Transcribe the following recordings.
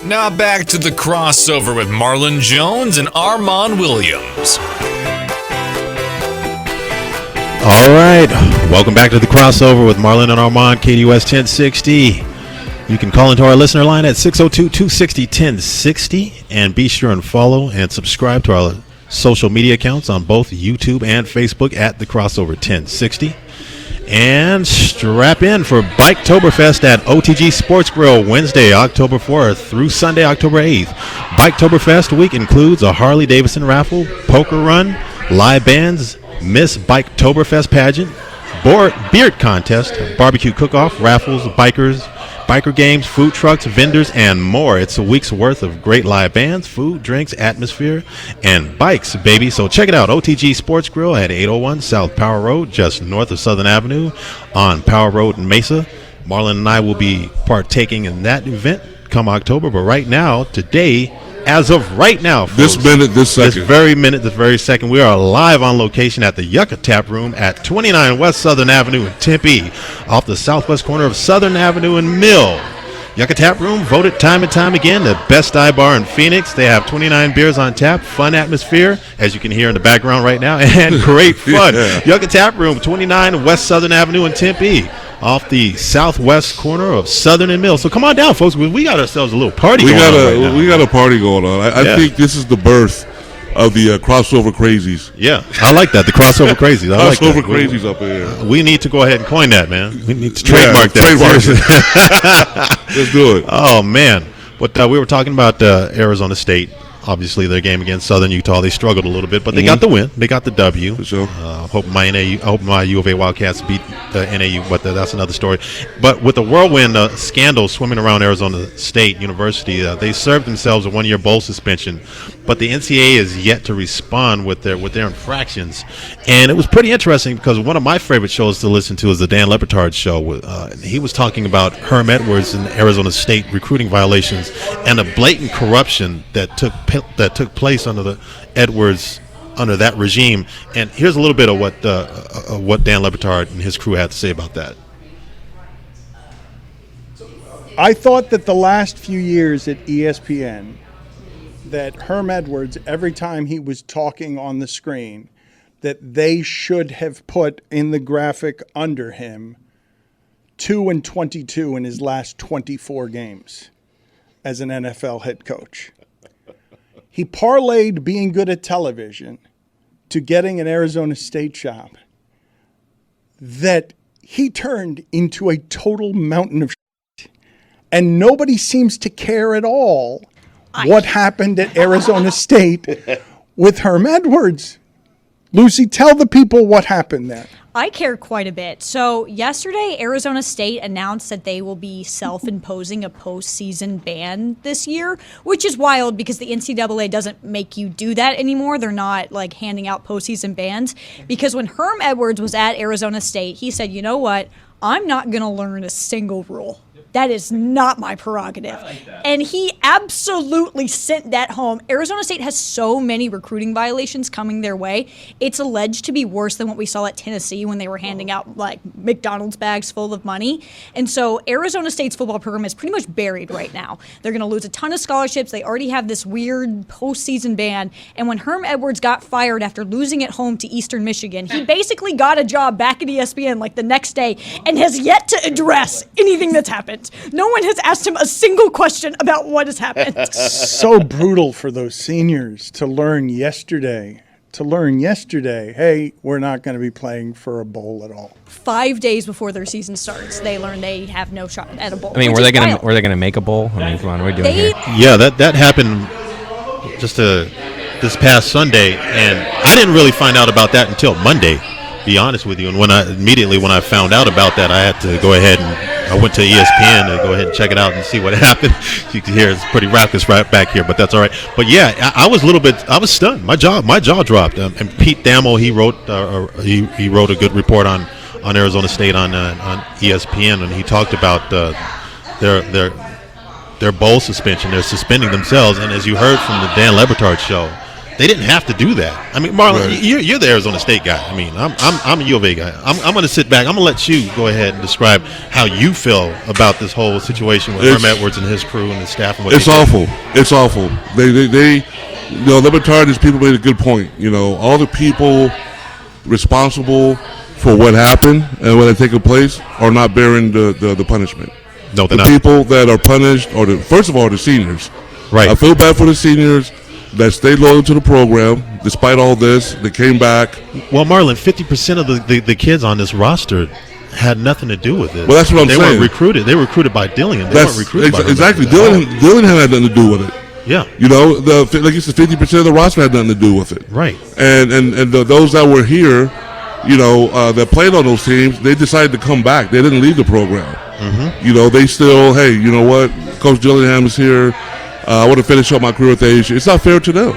Now back to the crossover with Marlon Jones and Armand Williams. All right, welcome back to the crossover with Marlon and Armand, KDUS 1060. You can call into our listener line at 602-260-1060 and be sure and follow and subscribe to our social media accounts on both YouTube and Facebook at the crossover 1060. And strap in for Biketoberfest at OTG Sports Grill Wednesday, October 4th through Sunday, October 8th. Biketoberfest week includes a Harley-Davidson raffle, poker run, live bands, Miss Biketoberfest pageant, beard contest, barbecue cook-off, raffles, biker games, food trucks, vendors, and more. It's a week's worth of great live bands, food, drinks, atmosphere, and bikes, baby. So check it out. OTG Sports Grill at 801 South Power Road, just north of Southern Avenue on Power Road in Mesa. Marlon and I will be partaking in that event come October. But right now, today, as of right now, folks, this very second, we are live on location at the Yucca Tap Room at 29 West Southern Avenue in Tempe, off the southwest corner of Southern Avenue and Mill. Yucca Tap Room, voted time and time again the best dive bar in Phoenix. They have 29 beers on tap, fun atmosphere, as you can hear in the background right now, and great fun. Yeah. Yucca Tap Room, 29 West Southern Avenue in Tempe, off the southwest corner of Southern and Mill. So come on down, folks. We got ourselves a little party going on. We got a party going on. I think this is the birth of the crossover crazies. Yeah, I like that. The crossover crazies. I like that. Crossover crazies up here. We need to go ahead and coin that, man. We need to trademark that. Let's do it. Oh, man. But we were talking about Arizona State. Obviously, their game against Southern Utah, they struggled a little bit, but they got the win. They got the W. For sure. I hope my U of A Wildcats beat the NAU, but that's another story. But with the whirlwind scandal swimming around Arizona State University, they served themselves a one-year bowl suspension, but the NCAA is yet to respond with their infractions. And it was pretty interesting because one of my favorite shows to listen to is the Dan Lepetard show. He was talking about Herm Edwards and Arizona State recruiting violations and the blatant corruption that took place under the Edwards, under that regime. And here's a little bit of what Dan Lepetard and his crew had to say about that. I thought that the last few years at ESPN, that Herm Edwards, every time he was talking on the screen, that they should have put in the graphic under him 2-22 in his last 24 games as an NFL head coach. He parlayed being good at television to getting an Arizona State job that he turned into a total mountain of shit. And nobody seems to care at all what happened at Arizona State with Herm Edwards. Lucy, tell the people what happened there. I care quite a bit. So yesterday, Arizona State announced that they will be self-imposing a postseason ban this year, which is wild because the NCAA doesn't make you do that anymore. They're not like handing out postseason bans, because when Herm Edwards was at Arizona State, he said, you know what? I'm not going to learn a single rule. That is not my prerogative. And he absolutely sent that home. Arizona State has so many recruiting violations coming their way. It's alleged to be worse than what we saw at Tennessee when they were handing out like McDonald's bags full of money. And so Arizona State's football program is pretty much buried right now. They're going to lose a ton of scholarships. They already have this weird postseason ban. And when Herm Edwards got fired after losing at home to Eastern Michigan, he basically got a job back at ESPN like the next day and has yet to address anything that's happened. No one has asked him a single question about what has happened. So brutal for those seniors to learn yesterday. Hey, we're not going to be playing for a bowl at all. 5 days before their season starts, they learn they have no shot at a bowl. I mean, were they gonna make a bowl? I mean, come on, what are we doing here? Yeah, that happened just this past Sunday, and I didn't really find out about that until Monday. Be honest with you, and when I found out about that, I had to go ahead and I went to ESPN to go ahead and check it out and see what happened. You can hear it's pretty raucous right back here, but that's all right. But yeah, I was stunned. My jaw dropped. And Pete Thamel, he wrote a good report on Arizona State on ESPN, and he talked about their bowl suspension. They're suspending themselves, and as you heard from the Dan Lepetard show, They didn't have to do that. I mean, Marlon, Right. you're the Arizona State guy. I mean, I'm a U of A guy. I'm going to sit back. I'm going to let you go ahead and describe how you feel about this whole situation with Herm Edwards and his crew and his staff. And what It's awful. It's awful. They Libertarians people made a good point. All the people responsible for what happened and what had taken place are not bearing the punishment. No, they're the not. people that are punished are first of all the seniors. Right. I feel bad for the seniors that stayed loyal to the program despite all this. They came back. Well, Marlon, 50% of the kids on this roster had nothing to do with it. Well, that's what I'm saying. They weren't recruited. They were recruited by Dillingham. They weren't recruited by exactly. Herm. Dillingham had nothing to do with it. Yeah. Like you said, 50% of the roster had nothing to do with it. Right. And those that were here, that played on those teams, they decided to come back. They didn't leave the program. Mm-hmm. They still, hey, you know what? Coach Dillingham is here. I want to finish up my career with ASU. It's not fair to them.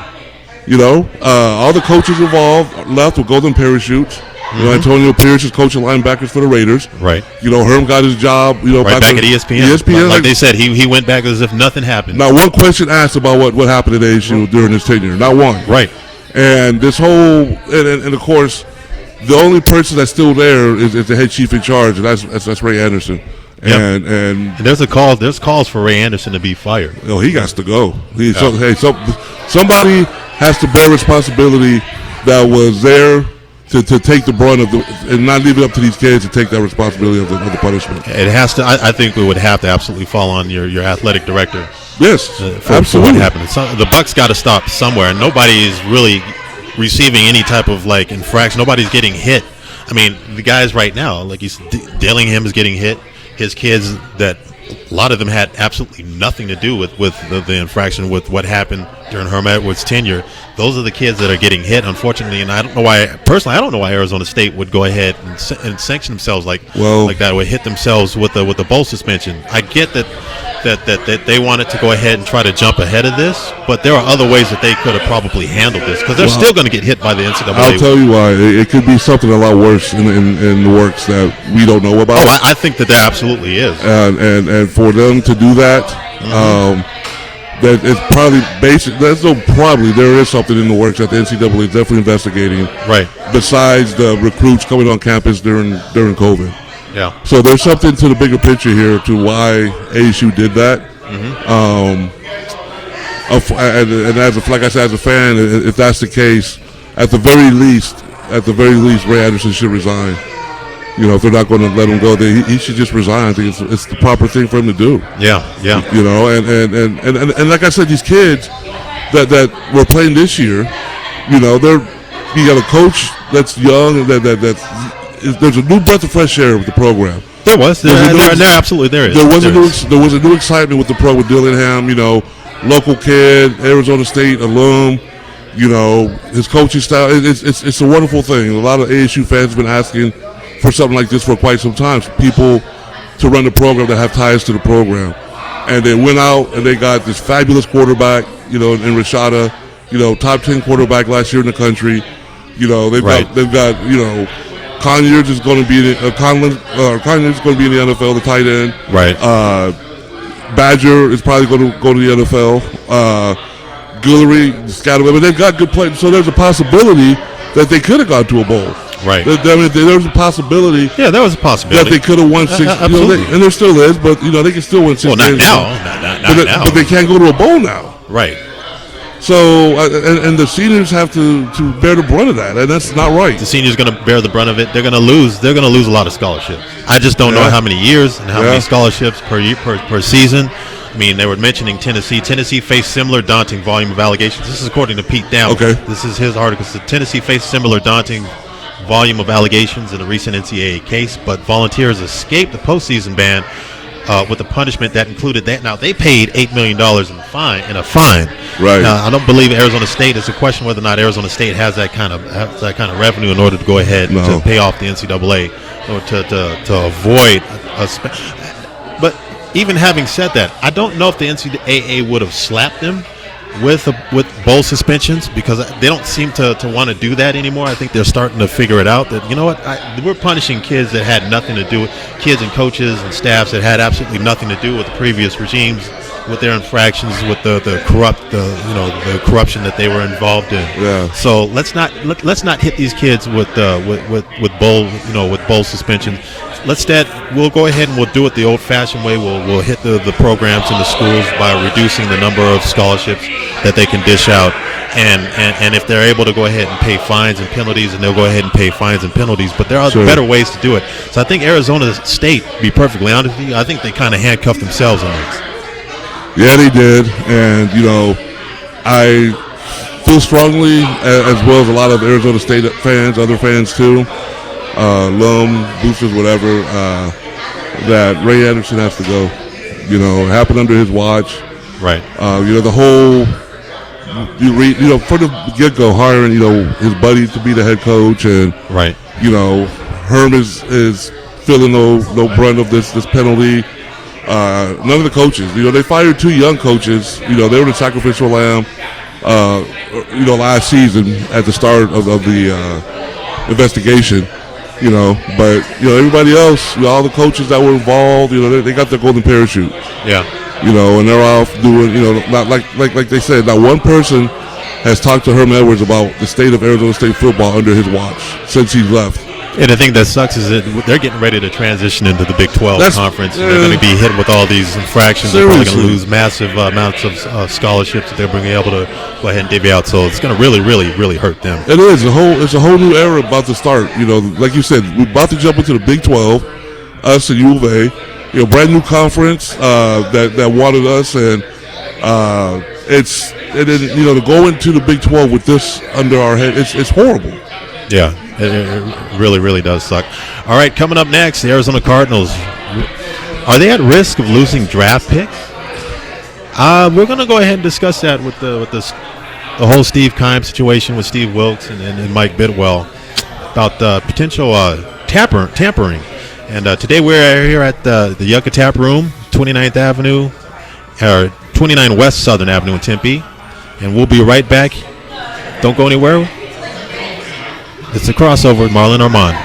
All the coaches involved left with golden parachutes. Antonio Pierce is coaching linebackers for the Raiders. Right. Herm got his job. Back at ESPN. ESPN, like they said, he went back as if nothing happened. Not one question asked about what happened at ASU during his tenure. Not one. Right. And this whole and of course, the only person that's still there is the head chief in charge, and that's Ray Anderson. Yep. And there's calls for Ray Anderson to be fired. He got to go. Somebody has to bear responsibility that was there to take the brunt of and not leave it up to these kids to take that responsibility of the punishment. It has to. I think it would have to absolutely fall on your athletic director. Yes, for absolutely. what happened. The buck's got to stop somewhere, and nobody is really receiving any type of infraction. Nobody's getting hit. I mean, the guys right now, like Dillingham is getting hit. His kids, that a lot of them had absolutely nothing to do with the infraction, with what happened during Herm Edwards' tenure. Those are the kids that are getting hit, unfortunately. And I don't know why. Personally, I don't know why Arizona State would go ahead and sanction themselves like that, would hit themselves with the bowl suspension. I get that they wanted to go ahead and try to jump ahead of this, but there are other ways that they could have probably handled this, because they're still going to get hit by the NCAA. I'll tell you why. It could be something a lot worse in the works that we don't know about. Oh, I think that there absolutely is. And for them to do that, that it's probably basic. There is something in the works that the NCAA is definitely investigating. Right. Besides the recruits coming on campus during COVID. Yeah. So there's something to the bigger picture here to why ASU did that. And like I said, as a fan, if that's the case, at the very least, Ray Anderson should resign. If they're not going to let him go, he should just resign. I think it's the proper thing for him to do. Yeah. And like I said, these kids that were playing this year, you got a coach that's young and there's a new breath of fresh air with the program. There was. There absolutely is. There was a new excitement with the program with Dillingham. Local kid, Arizona State alum. His coaching style. It's a wonderful thing. A lot of ASU fans have been asking for something like this for quite some time. For people to run the program that have ties to the program, and they went out and they got this fabulous quarterback. In Rashada. Top 10 quarterback last year in the country. They've got Conyers is going to be Conyers is going to be in the NFL, the tight end. Right. Badger is probably going to go to the NFL. Guillory, Scatterway, but they've got good players, so there's a possibility that they could have gone to a bowl. Right. There's a possibility. Yeah, there was a possibility that they could have won 6. Absolutely. And there still is, but they can still win 6 games. Well, not now. now. But they can't go to a bowl now. Right. So, and the seniors have to bear the brunt of that, and that's not right. The seniors going to bear the brunt of it. They're going to lose. They're going to lose a lot of scholarships. I just don't know how many years and how many scholarships per season. I mean, they were mentioning Tennessee. Tennessee faced similar daunting volume of allegations. This is according to Pete Down. Okay. This is his article. So Tennessee faced similar daunting volume of allegations in a recent NCAA case, but Volunteers escaped the postseason ban with a punishment that included that. Now, they paid $8 million in a fine. Right. Now, I don't believe Arizona State. It's a question whether or not Arizona State has that kind of revenue in order to go ahead to pay off the NCAA or to avoid But even having said that, I don't know if the NCAA would have slapped them with bowl suspensions, because they don't seem to want to do that anymore. I think they're starting to figure it out that, we're punishing kids that had nothing to do with, kids and coaches and staffs that had absolutely nothing to do with the previous regime's with their infractions, with the corruption that they were involved in. Yeah. So let's not hit these kids with bowl suspension. We'll go ahead and we'll do it the old-fashioned way. We'll hit the programs in the schools by reducing the number of scholarships that they can dish out, and if they're able to go ahead and pay fines and penalties, and they'll go ahead and pay fines and penalties. But there are better ways to do it. So I think Arizona State, to be perfectly honest with you, I think they kind of handcuffed themselves on this. Yeah, they did, and I feel strongly, as well as a lot of Arizona State fans, other fans too, alum, boosters, whatever, that Ray Anderson has to go. It happened under his watch. Right. The whole, from the get-go, hiring, his buddy to be the head coach, and right. Herm is feeling no brunt of this penalty. None of the coaches, they fired 2 young coaches. They were the sacrificial lamb, last season at the start of the investigation. But everybody else, all the coaches that were involved, they got their golden parachute. Yeah. And they're off doing, not like they said, not one person has talked to Herm Edwards about the state of Arizona State football under his watch since he's left. And the thing that sucks is that they're getting ready to transition into the Big 12 conference. They're going to be hit with all these infractions. They're probably going to lose massive amounts of scholarships that they're being able to go ahead and divvy out. So it's going to really, really, really hurt them. It is. It's a whole new era about to start. Like you said, we're about to jump into the Big 12, us and U of A. Brand new conference that wanted us, and to go into the Big 12 with this under our head, it's horrible. Yeah. It really, really does suck. All right, coming up next, the Arizona Cardinals. Are they at risk of losing draft picks? We're going to go ahead and discuss that with the whole Steve Keim situation with Steve Wilkes and Mike Bidwell about potential tampering. And today we're here at the Yucca Tap Room, 29th Avenue, or 29 West Southern Avenue in Tempe. And we'll be right back. Don't go anywhere. It's a crossover with Marlon Armand.